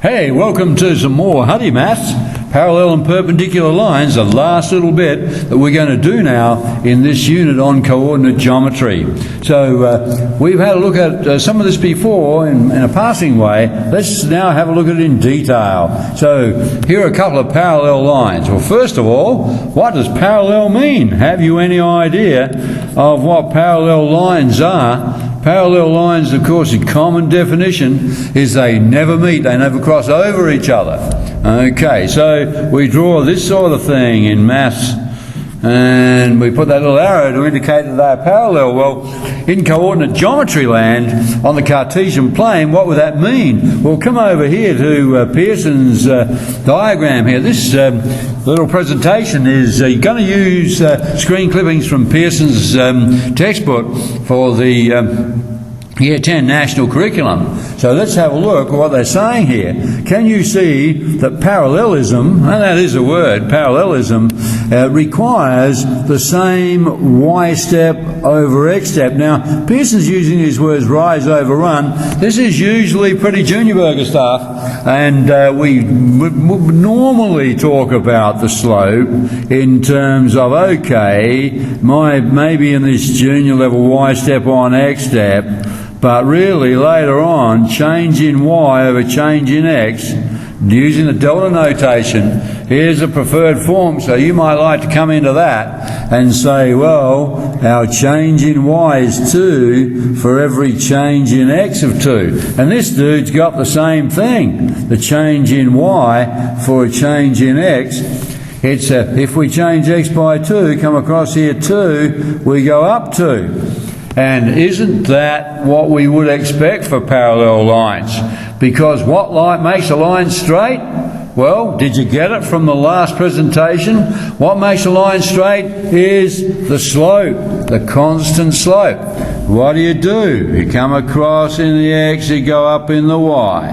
Hey, welcome to some more Huddy Maths, parallel and perpendicular lines, the last little bit that we're going to do now in this unit on coordinate geometry. So we've had a look at some of this before in a passing way. Let's now have a look at it in detail. So here are a couple of parallel lines. Well, first of all, what does parallel mean? Have you any idea of what parallel lines are? Parallel lines, of course, in common definition is they never meet, they never cross over each other. Okay, so we draw this sort of thing in maths and we put that little arrow to indicate that they're parallel. Well, in coordinate geometry land, on the Cartesian plane, what would that mean? Well, come over here to Pearson's diagram here. This little presentation is you're going to use screen clippings from Pearson's textbook for the Year 10 National Curriculum. So let's have a look at what they're saying here. Can you see that parallelism, and that is a word, parallelism, requires the same y step over x step. Now, Pearson's using these words rise over run. This is usually pretty junior burger stuff, and we would normally talk about the slope in terms of, okay, maybe in this junior level y step on x step, but really later on, change in y over change in x, using the delta notation, here's a preferred form, so you might like to come into that and say, well, our change in y is 2 for every change in x of 2. And this dude's got the same thing, the change in y for a change in x. It's if we change x by 2, come across here 2, we go up 2. And isn't that what we would expect for parallel lines? Because what line makes a line straight? Well, did you get it from the last presentation? What makes a line straight is the slope, the constant slope. What do? You come across in the x, you go up in the y.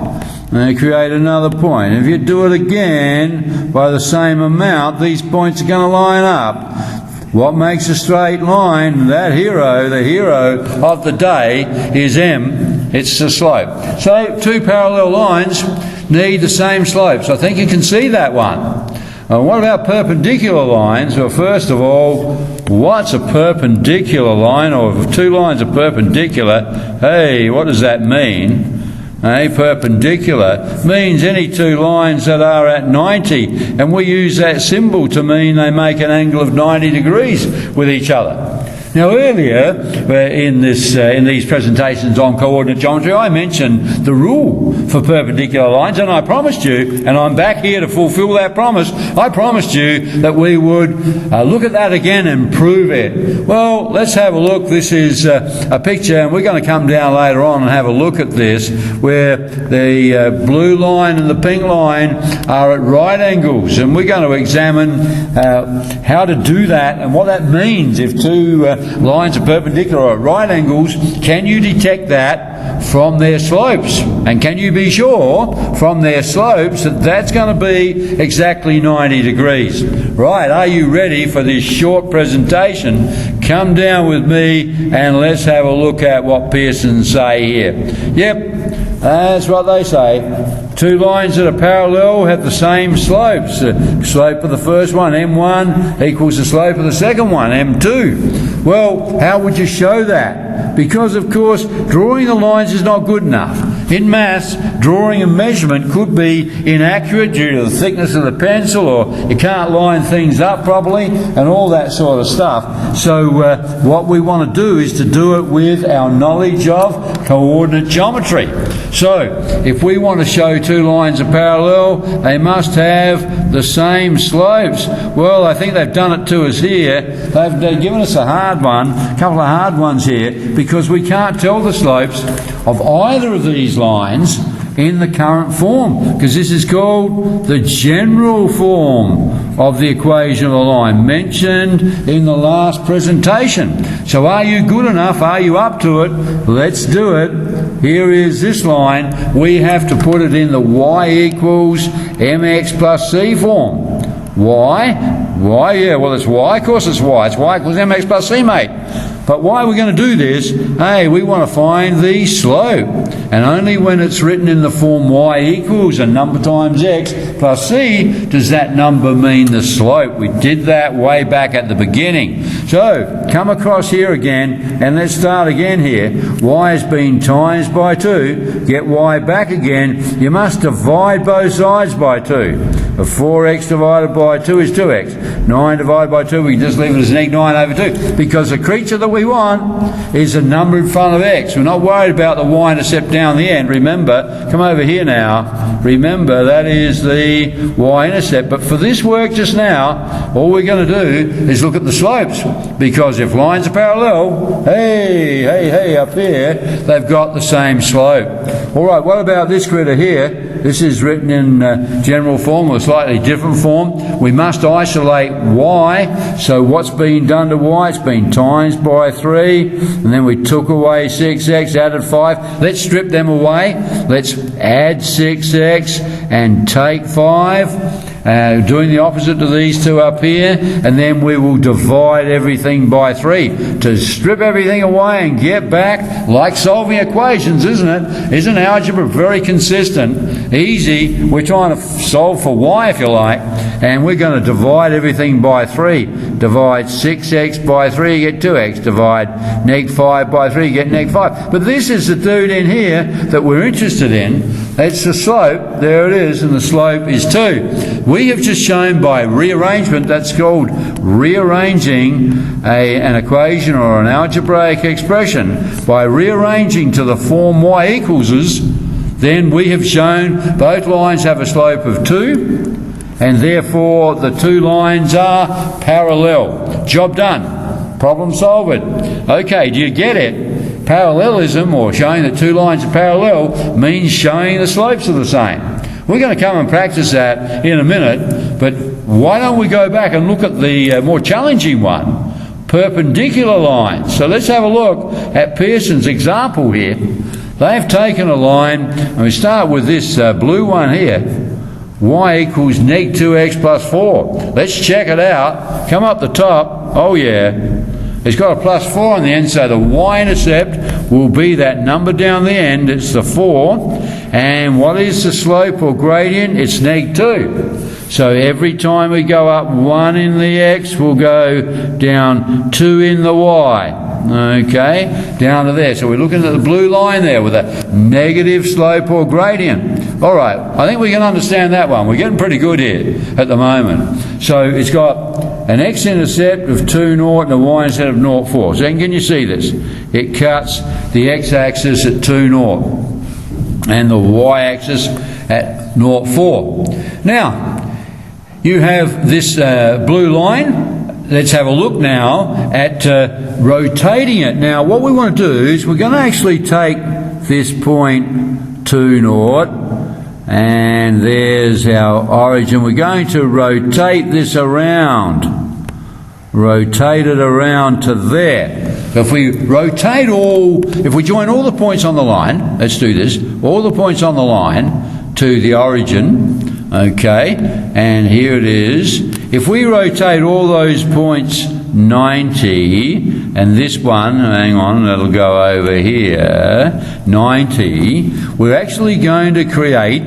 And you create another point. If you do it again by the same amount, these points are going to line up. What makes a straight line? That hero, the hero of the day, is m. It's the slope. So two parallel lines need the same slopes. I think you can see that one. What about perpendicular lines? Well, first of all, what's a perpendicular line? Or if two lines are perpendicular, hey, what does that mean? Perpendicular means any two lines that are at 90, and we use that symbol to mean they make an angle of 90 degrees with each other. Now earlier in these presentations on coordinate geometry, I mentioned the rule for perpendicular lines, and I promised you, and I'm back here to fulfill that promise, I promised you that we would look at that again and prove it. Well, let's have a look. This is a picture, and we're going to come down later on and have a look at this, where the blue line and the pink line are at right angles, and we're going to examine how to do that and what that means if two lines are perpendicular at right angles. Can you detect that from their slopes? And can you be sure from their slopes that that's going to be exactly 90 degrees? Right, are you ready for this short presentation? Come down with me and let's have a look at what Pearson say here. Yep, that's what they say. Two lines that are parallel have the same slopes. The slope of the first one, m1, equals the slope of the second one, m2. Well, how would you show that? Because, of course, drawing the lines is not good enough. In maths, drawing a measurement could be inaccurate due to the thickness of the pencil, or you can't line things up properly, and all that sort of stuff. So what we want to do is to do it with our knowledge of coordinate geometry. So, if we want to show two lines are parallel, they must have the same slopes. Well, I think they've done it to us here. They've given us a hard one, a couple of hard ones here, because we can't tell the slopes of either of these lines in the current form, because this is called the general form of the equation of a line mentioned in the last presentation. So are you good enough? Are you up to it? Let's do it. Here is this line. We have to put it in the y equals mx plus c form. Why? Why? Yeah, well, it's y. Of course it's y. It's y equals mx plus c, mate. But why are we going to do this? Hey, we want to find the slope. And only when it's written in the form y equals a number times x plus c does that number mean the slope. We did that way back at the beginning. So, come across here again, and let's start again here. Y has been times by 2. Get y back again. You must divide both sides by 2. 4x divided by 2 is 2x. 9 divided by 2, we can just leave it as neg 9 over 2. Because the creature that we want is a number in front of x. We're not worried about the y-intercept down the end. Remember, come over here now. Remember, that is the y-intercept. But for this work just now, all we're going to do is look at the slopes. Because if lines are parallel, hey, up here, they've got the same slope. All right, what about this critter here? This is written in general form, or slightly different form. We must isolate y. So what's been done to y? It's been times by 3, and then we took away 6x, added 5. Let's strip them away. Let's add 6x and take 5. Doing the opposite to these two up here, and then we will divide everything by 3 to strip everything away and get back, like solving equations, isn't it? Isn't algebra very consistent? Easy. We're trying to solve for y, if you like, and we're going to divide everything by 3. Divide 6x by 3, you get 2x. Divide neg 5 by 3, you get neg 5. But this is the dude in here that we're interested in. That's the slope. There it is, and the slope is 2. We have just shown by rearrangement, that's called rearranging an equation or an algebraic expression. By rearranging to the form y equals is, then we have shown both lines have a slope of 2, and therefore the two lines are parallel. Job done. Problem solved. Okay, do you get it? Parallelism, or showing that two lines are parallel, means showing the slopes are the same. We're going to come and practice that in a minute, but why don't we go back and look at the more challenging one, perpendicular lines. So let's have a look at Pearson's example here. They've taken a line, and we start with this blue one here, y equals neg 2x plus 4. Let's check it out. Come up the top. Oh yeah. It's got a plus 4 on the end, so the y-intercept will be that number down the end. It's the 4. And what is the slope or gradient? It's neg 2. So every time we go up 1 in the x, we'll go down 2 in the y. Okay, down to there. So we're looking at the blue line there with a negative slope or gradient. All right, I think we can understand that one. We're getting pretty good here at the moment. So it's got an x-intercept of 2, 0, and a y-intercept of 0, 4. So can you see this? It cuts the x-axis at 2, 0, and the y-axis at 0, 4. Now, you have this blue line. Let's have a look now at rotating it. Now, what we want to do is we're going to actually take this point 2, 0, and there's our origin. We're going to rotate this around. Rotate it around to there. So if we rotate if we join all the points on the line, let's do this, all the points on the line to the origin, okay, and here it is. If we rotate all those points 90, and this one, hang on, that'll go over here, 90, we're actually going to create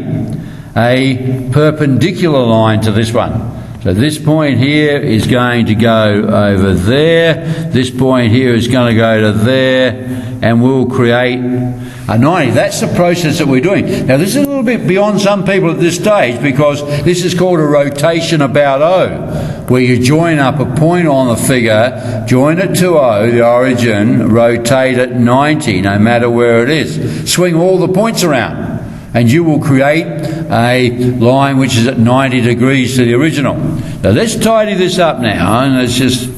a perpendicular line to this one. So this point here is going to go over there, this point here is going to go to there, and we'll create a 90. That's the process that we're doing. Now this is a little bit beyond some people at this stage, because this is called a rotation about O, where you join up a point on the figure, join it to O, the origin, rotate it 90, no matter where it is. Swing all the points around, and you will create a line which is at 90 degrees to the original. Now let's tidy this up now, and let's just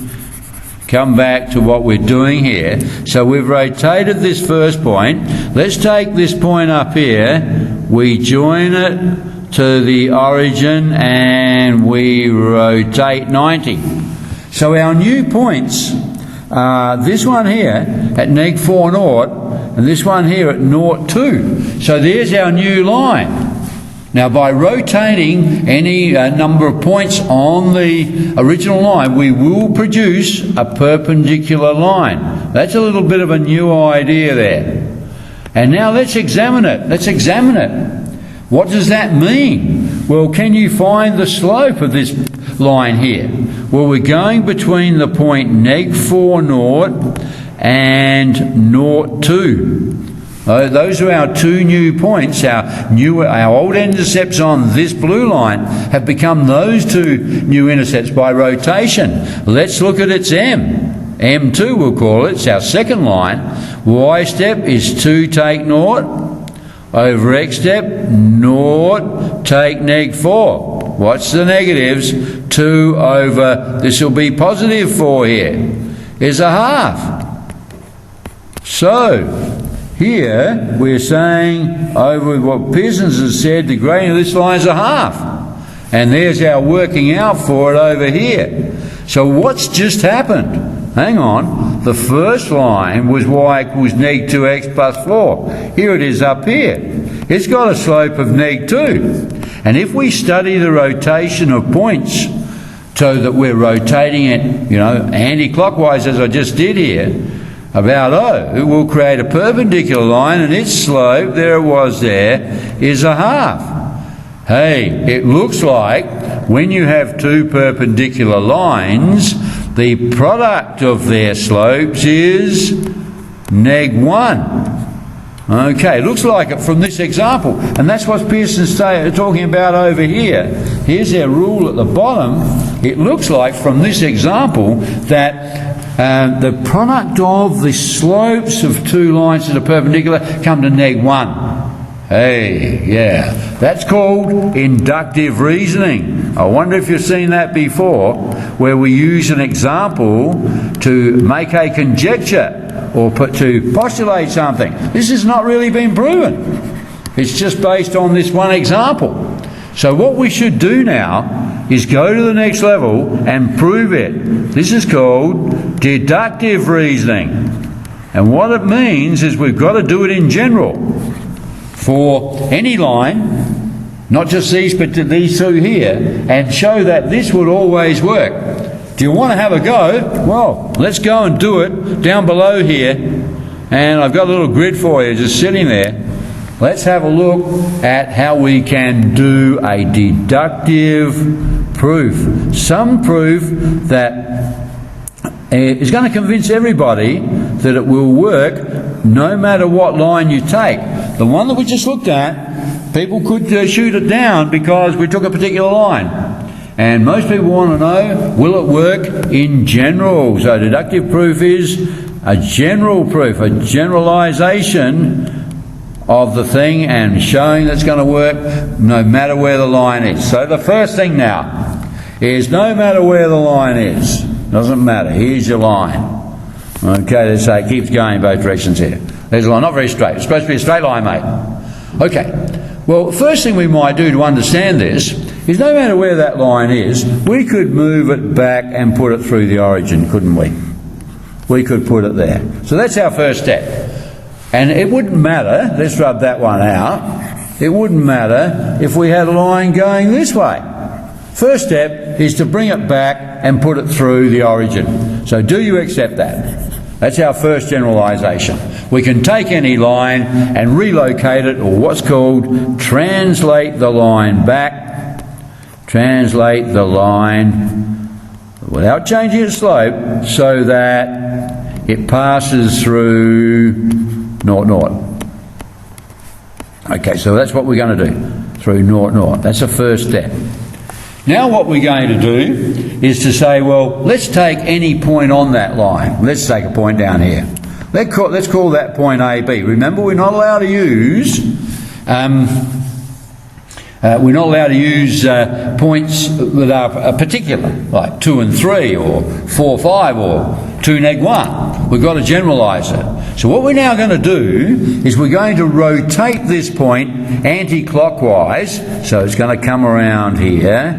come back to what we're doing here. So we've rotated this first point. Let's take this point up here, we join it to the origin, and we rotate 90. So our new points are this one here at neg 4, 0, and this one here at 0, 2. So there's our new line. Now, by rotating any number of points on the original line, we will produce a perpendicular line. That's a little bit of a new idea there. And now let's examine it. Let's examine it. What does that mean? Well, can you find the slope of this line here? Well, we're going between the point -4, 0 and 0, 2. Those are our two new points. Our old intercepts on this blue line have become those two new intercepts by rotation. Let's look at its M. M2 we'll call it. It's our second line. Y step is 2 take 0 over X step 0 take -4. What's the negatives? 2 over, this will be positive 4 here, is a half. So, here we're saying over what Pearson's has said, the gradient of this line is a half. And there's our working out for it over here. So what's just happened? Hang on. The first line was y equals -2x plus 4. Here it is up here. It's got a slope of -2. And if we study the rotation of points so that we're rotating it, anti-clockwise as I just did here, about O, we'll create a perpendicular line, and its slope, there it was there, is a half. Hey, it looks like when you have two perpendicular lines, the product of their slopes is -1. Okay, it looks like it from this example, and that's what Pearson's talking about over here. Here's our rule at the bottom. It looks like from this example that the product of the slopes of two lines that are perpendicular come to -1. Hey, yeah, that's called inductive reasoning. I wonder if you've seen that before, where we use an example to make a conjecture or to postulate something. This has not really been proven. It's just based on this one example. So what we should do now is go to the next level and prove it. This is called deductive reasoning. And what it means is we've got to do it in general for any line, not just these but these two here, and show that this would always work. Do you want to have a go? Well, let's go and do it down below here. And I've got a little grid for you just sitting there. Let's have a look at how we can do a deductive proof. Some proof that is going to convince everybody that it will work no matter what line you take. The one that we just looked at, people could shoot it down because we took a particular line. And most people want to know, will it work in general? So deductive proof is a general proof, a generalisation of the thing and showing that's going to work no matter where the line is. So the first thing now is no matter where the line is, doesn't matter, here's your line. Okay, let's say it keeps going both directions here. There's a line, not very straight. It's supposed to be a straight line, mate. Okay, well, the first thing we might do to understand this is no matter where that line is, we could move it back and put it through the origin, couldn't we? We could put it there. So that's our first step. And it wouldn't matter, let's rub that one out, it wouldn't matter if we had a line going this way. First step is to bring it back and put it through the origin. So do you accept that? That's our first generalisation. We can take any line and relocate it, or what's called translate the line back. Translate the line without changing its slope so that it passes through 0, 0. Okay, so that's what we're going to do, through 0, 0. That's the first step. Now what we're going to do is to say, well, let's take any point on that line. Let's take a point down here. Let's call that point AB. Remember, we're not allowed to use points that are particular, like 2 and 3, or 4, 5, or 2, -1. We've got to generalise it. So what we're now going to do is we're going to rotate this point anti-clockwise. So it's going to come around here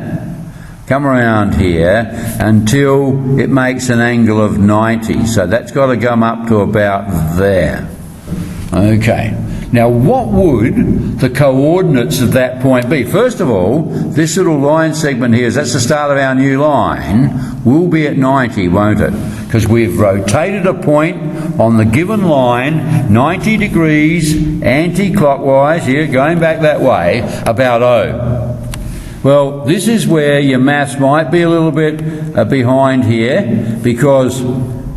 until it makes an angle of 90. So that's got to come up to about there. Okay. Now, what would the coordinates of that point be? First of all, this little line segment here, that's the start of our new line, will be at 90, won't it? Because we've rotated a point on the given line 90 degrees anti-clockwise, here, going back that way, about O. Well, this is where your maths might be a little bit behind here, because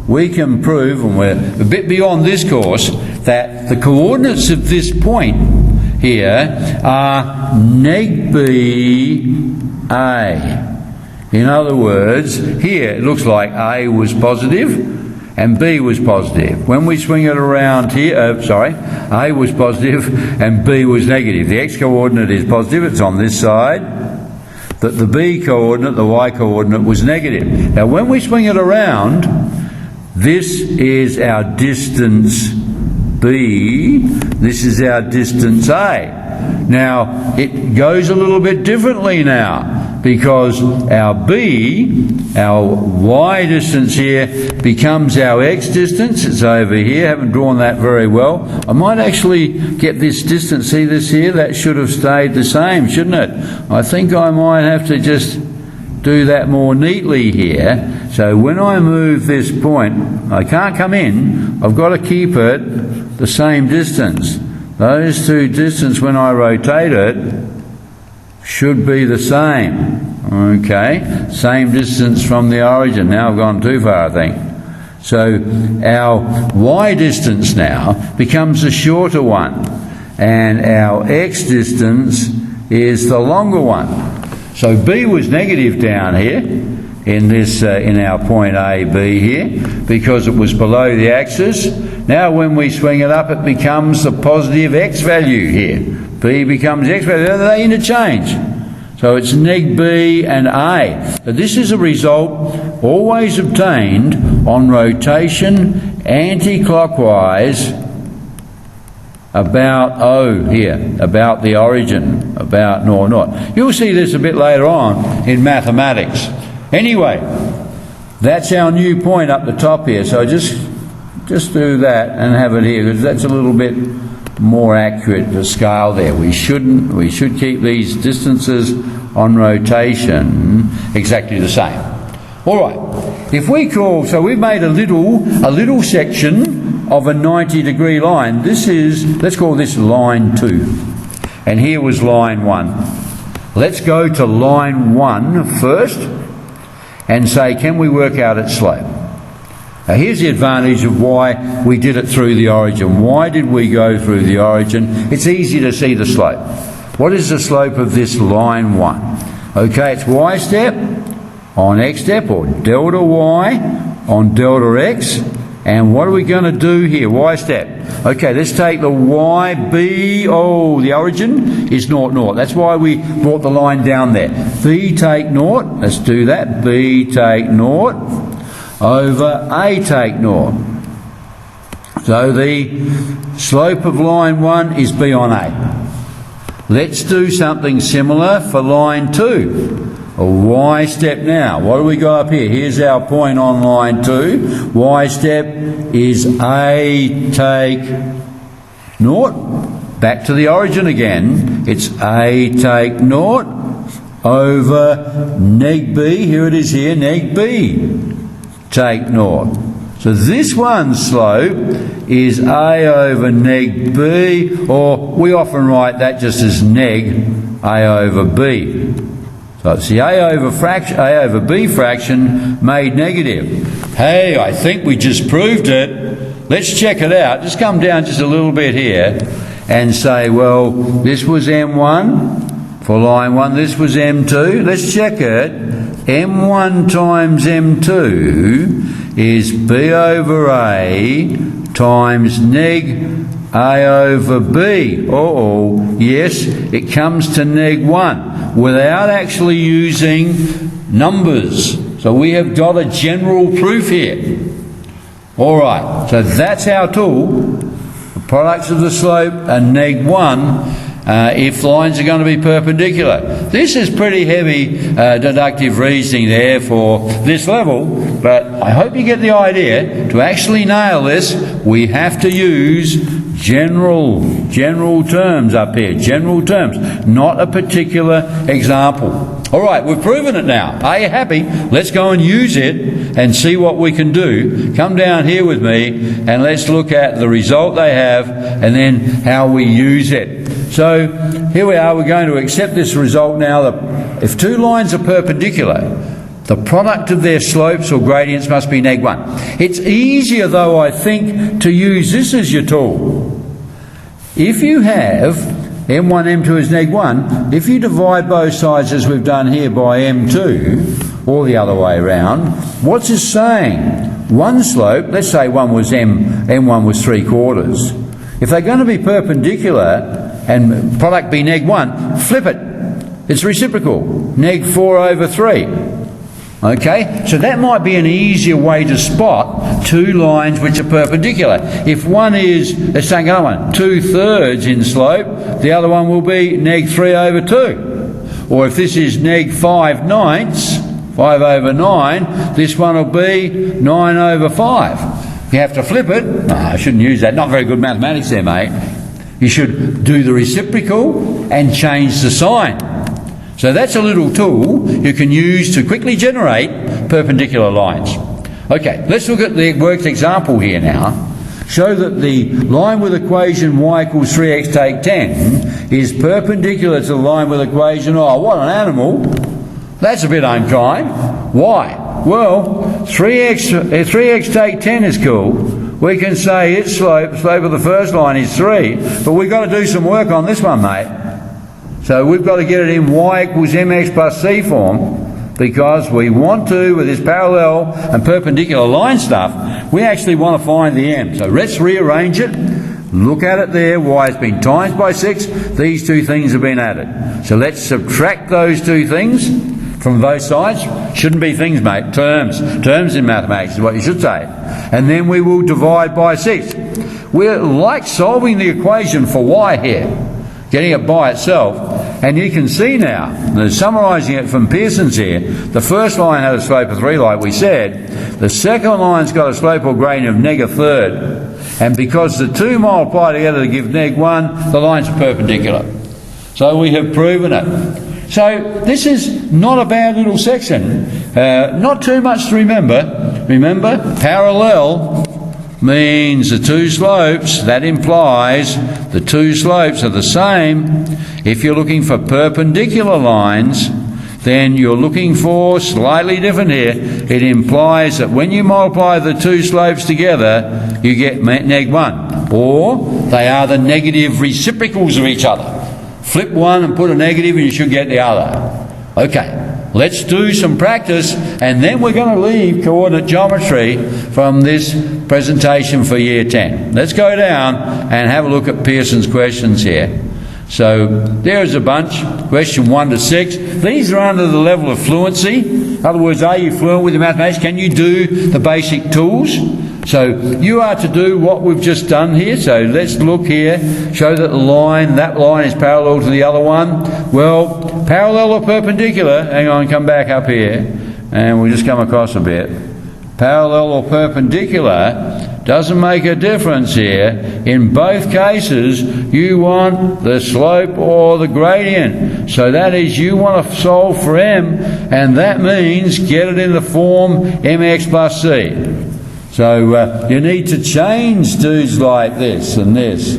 we can prove, and we're a bit beyond this course, that the coordinates of this point here are neg B A. In other words, here it looks like A was positive and B was positive. When we swing it around here, A was positive and B was negative. The x coordinate is positive, it's on this side. The B coordinate, the y coordinate, was negative. Now when we swing it around, this is our distance B, this is our distance A. Now, it goes a little bit differently now, because our B, our y distance here, becomes our x distance. It's over here. I haven't drawn that very well. I might actually get this distance. See this here? That should have stayed the same, shouldn't it? I think I might have to just do that more neatly here. So when I move this point, I can't come in. I've got to keep it the same distance. Those two distances, when I rotate it, should be the same. Okay, same distance from the origin. Now I've gone too far, I think. So our y distance now becomes the shorter one, and our x distance is the longer one. So B was negative down here in this in our point A, B here, because it was below the axis. Now when we swing it up, it becomes the positive x value here. B becomes x value. They interchange. So it's neg B and A. But this is a result always obtained on rotation anti-clockwise about O here, about the origin, about naught. You'll see this a bit later on in mathematics. Anyway, that's our new point up the top here. So just do that and have it here, because that's a little bit more accurate to scale there. We should keep these distances on rotation exactly the same. All right. If we call, so we've made a little section of a 90-degree line. This is, let's call this line 2. And here was line 1. Let's go to line 1 first and say, can we work out its slope? Now here's the advantage of why we did it through the origin. Why did we go through the origin? It's easy to see the slope. What is the slope of this line 1? Okay, it's y step on x step, or delta y on delta x. And what are we going to do here? Y step. Okay, let's take the YB. Oh, the origin is 0, 0. That's why we brought the line down there. B take 0. Let's do that. B take 0 over A take 0. So the slope of line 1 is B on A. Let's do something similar for line 2. A y step now. What do we got up here? Here's our point on line 2. Y step is A take 0. Back to the origin again. It's A take 0 over neg B. Here it is here, neg B take 0. So this one's slope is A over neg B, or we often write that just as neg A over B. So it's the A over B fraction made negative. Hey, I think we just proved it. Let's check it out. Just come down just a little bit here and say, well, this was M1 for line 1, this was M2. Let's check it. M1 times M2 is B over A times neg A over B. Oh, yes, it comes to neg 1 without actually using numbers. So we have got a general proof here. All right, so that's our tool. The products of the slope are neg 1 if lines are going to be perpendicular. This is pretty heavy deductive reasoning there for this level, but I hope you get the idea. To actually nail this, we have to use general terms up here, general terms, not a particular example. All right, we've proven it now. Are you happy? Let's go and use it and see what we can do. Come down here with me and let's look at the result they have and then how we use it. So here we are. We're going to accept this result now. That if two lines are perpendicular, the product of their slopes or gradients must be neg 1. It's easier, though, I think, to use this as your tool. If you have M1, M2 is neg 1, if you divide both sides as we've done here by M2, or the other way around, what's this saying? One slope, let's say one was M1 was 3/4. If they're going to be perpendicular and product be neg 1, flip it. It's reciprocal, neg 4/3. Okay, so that might be an easier way to spot two lines which are perpendicular. If one is, let's take another one, 2/3 in slope, the other one will be neg 3/2. Or if this is neg 5/9, 5/9, this one will be 9/5. You have to flip it. No, I shouldn't use that. Not very good mathematics there, mate. You should do the reciprocal and change the sign. So that's a little tool you can use to quickly generate perpendicular lines. Okay, let's look at the worked example here now. Show that the line with equation y equals 3x take 10 is perpendicular to the line with equation, oh, what an animal. That's a bit unkind. Why? Well, 3x take 10 is cool. We can say its slope of the first line is 3, but we've got to do some work on this one, mate. So we've got to get it in y equals mx plus c form, because we want to, with this parallel and perpendicular line stuff, we actually want to find the m. So let's rearrange it. Look at it there. Y has been times by 6. These two things have been added. So let's subtract those two things from both sides. Shouldn't be things, mate. Terms. Terms in mathematics is what you should say. And then we will divide by 6. We're like solving the equation for y here, getting it by itself. And you can see now, summarising it from Pearson's here, the first line had a slope of 3, like we said. The second line's got a slope or gradient of neg 1/3. And because the two multiply together to give neg 1, the lines are perpendicular. So we have proven it. So this is not a bad little section. Not too much to remember. Remember, parallel means the two slopes, that implies the two slopes are the same. If you're looking for perpendicular lines, then you're looking for slightly different here. It implies that when you multiply the two slopes together, you get neg 1. Or they are the negative reciprocals of each other. Flip one and put a negative and you should get the other. Okay. Let's do some practice, and then we're going to leave coordinate geometry from this presentation for Year 10. Let's go down and have a look at Pearson's questions here. So there's a bunch, question 1 to 6. These are under the level of fluency. In other words, are you fluent with your mathematics? Can you do the basic tools? So you are to do what we've just done here. So let's look here, show that that line is parallel to the other one. Well, parallel or perpendicular, hang on, come back up here, and we'll just come across a bit. Parallel or perpendicular doesn't make a difference here. In both cases, you want the slope or the gradient. So that is, you want to solve for m, and that means get it in the form mx plus c. So you need to change dudes like this and this.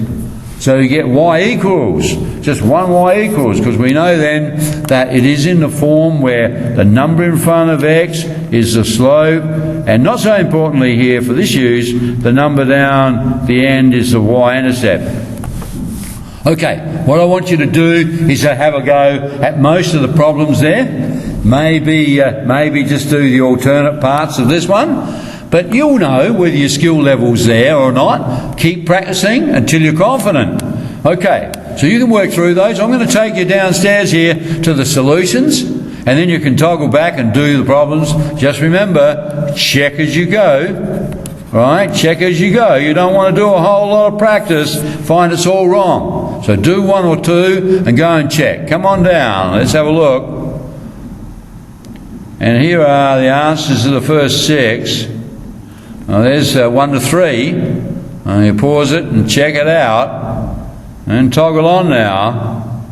So you get y equals, just one y equals, because we know then that it is in the form where the number in front of x is the slope, and not so importantly here for this use, the number down the end is the y-intercept. Okay, what I want you to do is to have a go at most of the problems there. Maybe just do the alternate parts of this one. But you'll know whether your skill level's there or not. Keep practicing until you're confident. Okay, so you can work through those. I'm going to take you downstairs here to the solutions, and then you can toggle back and do the problems. Just remember, check as you go. Right? Check as you go. You don't want to do a whole lot of practice, find it's all wrong. wrong. So do one or two and go and check. Come on down, let's have a look. And here are the answers to the first 6. Now there's 1 to 3. And you pause it and check it out. And toggle on now.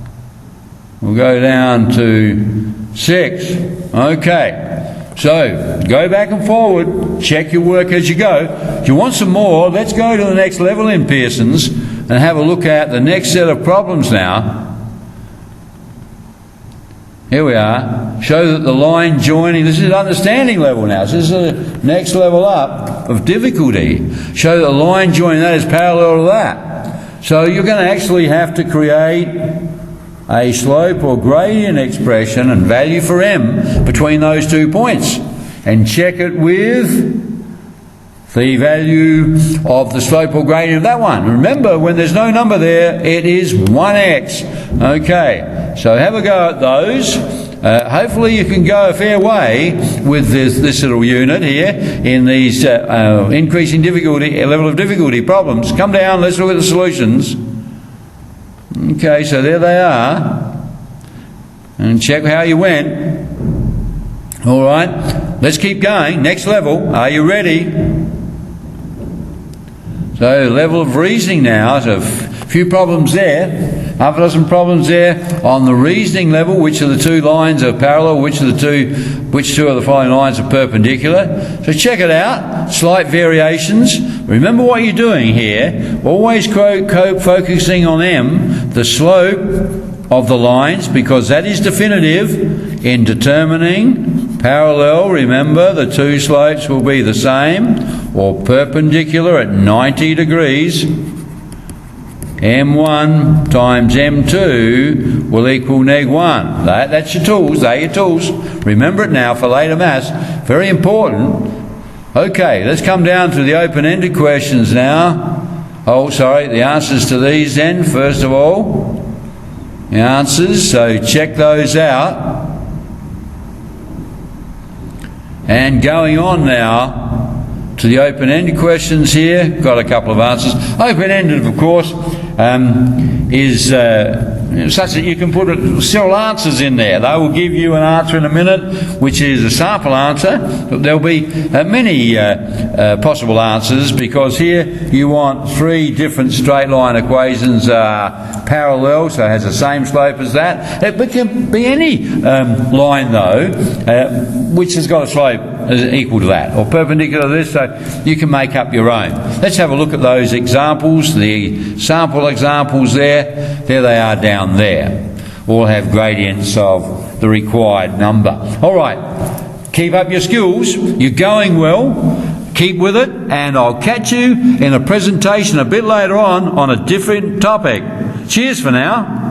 We'll go down to 6. Okay. So, go back and forward. Check your work as you go. If you want some more, let's go to the next level in Pearson's and have a look at the next set of problems now. Here we are. Show that the line joining, this is understanding level now. So this is the next level up of difficulty. Show that the line joining that is parallel to that. So you're going to actually have to create a slope or gradient expression and value for m between those 2 points. And check it with the value of the slope or gradient of that one. Remember, when there's no number there, it is 1x. Okay, so have a go at those. Hopefully you can go a fair way with this little unit here in these increasing difficulty, level of difficulty problems. Come down, let's look at the solutions. Okay, so there they are. And check how you went. All right, let's keep going. Next level, are you ready? So, level of reasoning now, so a few problems there, half a dozen problems there on the reasoning level. Which of the 2 lines are parallel? Which two of the following lines are perpendicular? So check it out. Slight variations. Remember what you're doing here. Always focusing on m, the slope of the lines, because that is definitive in determining parallel. Remember, the 2 slopes will be the same, or perpendicular at 90 degrees. M1 times M2 will equal -1. That's your tools. They're your tools. Remember it now for later maths. Very important. Okay, let's come down to the open-ended questions now. Oh, sorry, the answers to these then, first of all. The answers, so check those out. And going on now to the open-ended questions here, got a couple of answers. Open-ended, of course, is such that you can put several answers in there. They will give you an answer in a minute, which is a sample answer. There'll be many possible answers, because here you want 3 different straight line equations parallel, so it has the same slope as that. It can be any line though, which has got a slope equal to that, or perpendicular to this, so you can make up your own. Let's have a look at those examples, the sample examples there. There they are down there. All have gradients of the required number. All right, keep up your skills. You're going well. Keep with it, and I'll catch you in a presentation a bit later on a different topic. Cheers for now.